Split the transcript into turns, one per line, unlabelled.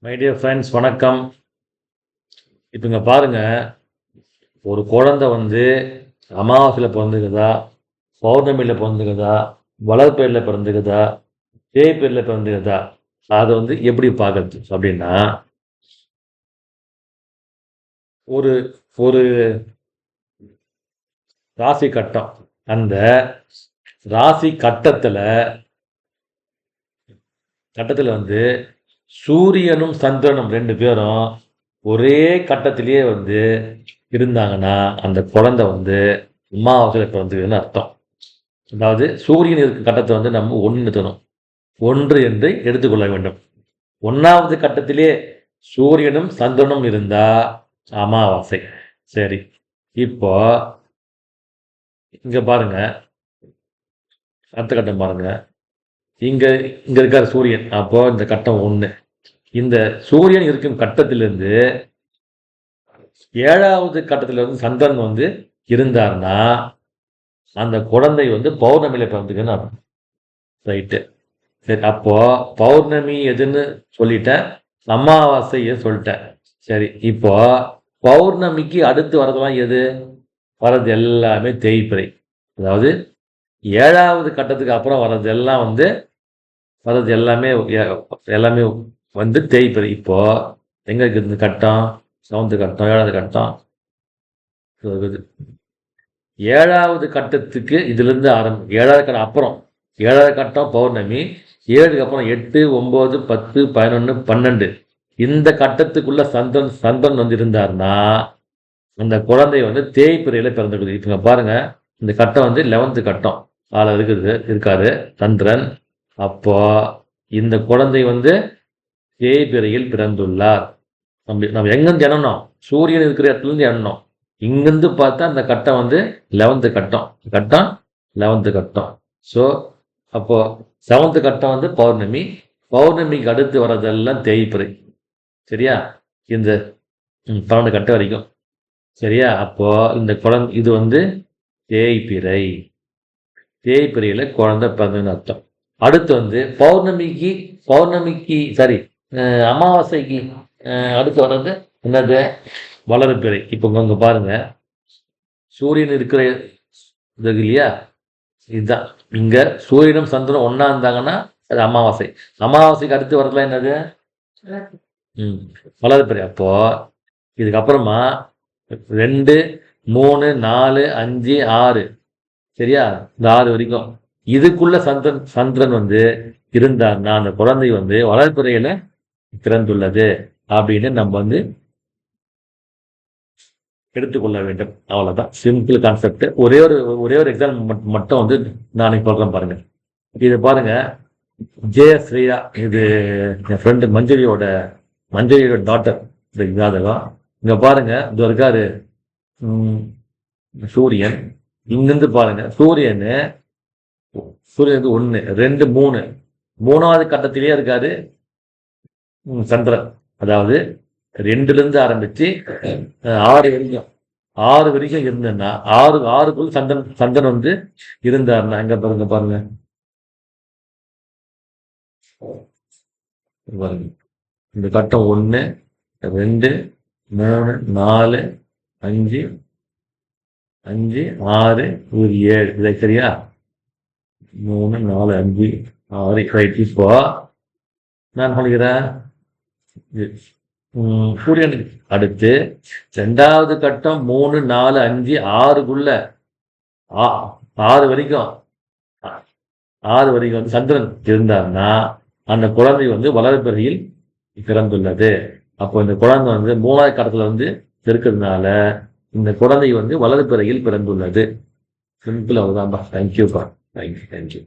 My dear friends, வணக்கம். இப்போ இங்கே பாருங்க, ஒரு குழந்தை அமாவாசையில் பிறந்துக்குதா, பௌர்ணமியில் பிறந்துக்குதா, வளர்ப்பேரில் பிறந்துக்குதா, தேய்ப்பேரில் பிறந்துக்குதா, அதை எப்படி பார்க்கறது அப்படின்னா, ஒரு ஒரு ராசி கட்டம், அந்த ராசி கட்டத்தில் சூரியனும் சந்திரனும் ரெண்டு பேரும் ஒரே கட்டத்திலேயே இருந்தாங்கன்னா அந்த குழந்தை அமாவாசையில் பிறந்ததுன்னு அர்த்தம். அதாவது சூரியன் இருக்க கட்டத்தை நம்ம ஒன்று என்று எடுத்துக்கொள்ள வேண்டும். ஒன்றாவது கட்டத்திலே சூரியனும் சந்திரனும் இருந்தா அமாவாசை. சரி, இப்போ இங்க பாருங்க, அடுத்த கட்டம் பாருங்க. இங்க இருக்கார் சூரியன். அப்போ இந்த கட்டம் 1. இந்த சூரியன் இருக்கும் கட்டத்திலிருந்து 7வது கட்டத்தில் சந்திரன் இருந்தார்னா அந்த குழந்தை பௌர்ணமியில பிறந்துக்குன்னு அர்த்தம். ரைட்டு. சரி, அப்போ பௌர்ணமி எதுன்னு சொல்லிட்டேன், அமாவாசை சொல்லிட்டேன். சரி, இப்போ பௌர்ணமிக்கு அடுத்து வரதெல்லாம் எது? வர்றது எல்லாமே தேய்பிறை. அதாவது 7வது கட்டத்துக்கு அப்புறம் வர்றதெல்லாம் வர்றது எல்லாமே தேய்பிறை. இப்போ எங்க இருக்குது இந்த கட்டம்? 7வது கட்டம், 7வது கட்டம். 7வது கட்டத்துக்கு இதுல இருந்து 7வது கட்டம் அப்புறம் 7வது கட்டம் பௌர்ணமி, 7க்கு அப்புறம் 8, 9, 10, 11, 12 இந்த கட்டத்துக்குள்ள சந்திரன் இருந்தாருன்னா அந்த குழந்தை தேய்பிறையில பிறந்திருக்குது. இப்ப பாருங்க, இந்த கட்டம் 11th கட்டம் இருக்காரு சந்திரன். அப்போ இந்த குழந்தை தேய்பிறையில் பிறந்துள்ளார். நம்ம எங்கிருந்து எண்ணணும்? சூரியன் இருக்கிற இடத்துல இருந்து எண்ணணும். இங்கிருந்து பார்த்தா அந்த கட்டம் 11th கட்டம். 11th கட்டம். ஸோ அப்போ 7th கட்டம் பௌர்ணமி. பௌர்ணமிக்கு அடுத்து வர்றதெல்லாம் தேய்பிறை. சரியா? இந்த 12 கட்டம் வரைக்கும். சரியா? அப்போ இந்த குழந்தை இது தேய்பிறை. தேய்பிறையில குழந்தை பிறந்ததுன்னு அர்த்தம். அடுத்து பௌர்ணமிக்கு சரி, அமாவாசைக்கு அடுத்து வர்றது என்னது? வளர்பிறை. இப்போ இங்க பாருங்க, சூரியன் இருக்கிற இது இல்லையா, இதுதான். இங்க சூரியனும் சந்திரனும் ஒன்னா இருந்தாங்கன்னா அது அமாவாசை. அமாவாசைக்கு அடுத்து வர்றதுலாம் என்னது? வளர்பிறை. அப்போ இதுக்கப்புறமா 2, 3, 4, 5, 6. சரியா? இந்த 6 வரைக்கும் இதுக்குள்ள சந்திரன் இருந்தார்னா அந்த குழந்தை வளர்பிறையில பிறந்துள்ளது அப்படின்னு நம்ம எடுத்துக்கொள்ள வேண்டும். அவ்வளவுதான், சிம்பிள் கான்செப்ட். ஒரே ஒரு எக்ஸாம்பிள் மட்டும் நான் சொல்றேன் பாருங்க. இது பாருங்க, ஜெயஸ்ரீயா, இது என் ஃப்ரெண்டு மஞ்சரியோட டாட்டர். இந்த ஜாதகம் இங்க பாருங்க, இது இருக்காரு சூரியன். இங்கிருந்து பாருங்க, சூரியன் 1, 2, 3 3வது கட்டத்திலேயே இருக்காரு சந்திரன். அதாவது 2ல இருந்து ஆரம்பிச்சு 6 வரைக்கும் இருந்தேன்னா 6க்குள் சந்திரன் இருந்தாருன்னா எங்க பாருங்க இந்த கட்டம் 1, 2, 3, 4, 5, 6, 7. இதை சரியா? 3, 4, 5, 6. ரைட். இப்போ நான் சொல்கிறேன், சூரியனுக்கு அடுத்து 2வது கட்டம் 3, 4, 5, 6க்குள்ள 6 வரைக்கும் சந்திரன் இருந்தார்னா அந்த குழந்தை வளர்பிறையில் பிறந்துள்ளது. அப்போ இந்த குழந்தை 3வது கட்டத்துல இருக்கிறதுனால இந்த குழந்தை வளர்பிறையில் பிறந்துள்ளது. சிம்பிள். அவ்வளவுதான்பா. தேங்க்யூப்பா. தேங்க்யூ.